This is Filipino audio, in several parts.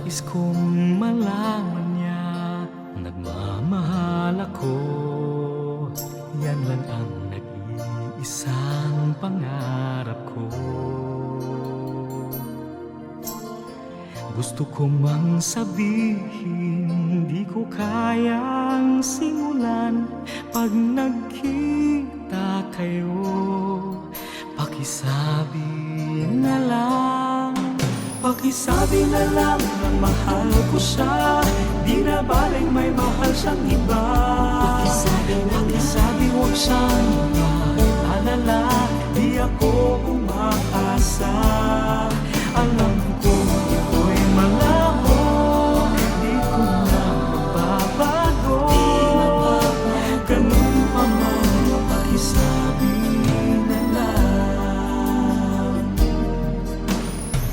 Nais kong malaman niya, nagmamahal ako. Yan lang ang nag-iisang pangarap ko. Gusto ko mang sabihin, di ko kayang simulan. Pag nagkita kayo, pakisabi na lang. Pakisabi na lang na mahal ko siya, di na baling may mahal siyang iba. Pakisabi huwag siyang mag-alala, di ako umaasa. Alam ko ito'y malabo, di ko na mababago. Ganun pa man, pakisabi na lang.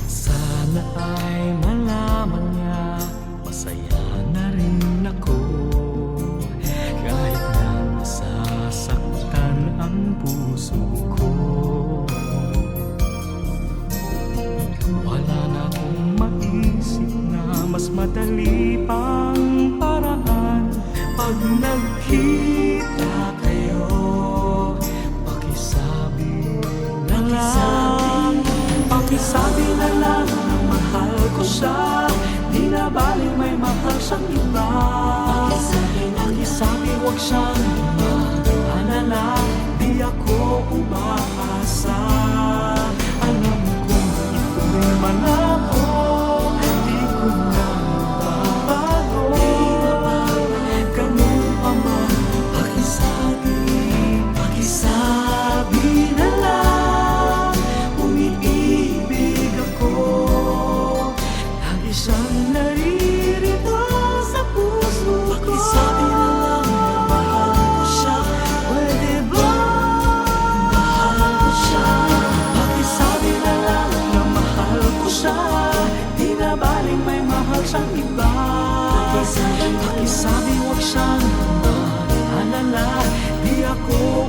Sana ay malaman niya, masaya na rin ako. Kahit na nasasaktan ang puso ko, wala na akong maisip na mas madali pang paraan. Pag nagkita kayo, pakisabi na lang. Pakisabi na lang na mahal ko siya, di na baling may mahal siyang iba. Pakisabi huwag siyang mag-alala, di ako umaasa. Alam ko ito'y malabo, di ko na mababago. Ganun pa man, pakisabi na lang. Umiibig ako, lagi siyang naririto sa puso ko. Pakisabi na lang na mahal ko siya, pwede ba mahal ko siya? Pakisabi na lang na mahal ko siya, di na baling may mahal siyang iba. Pakisabi huwag siyang mag-alala, di ako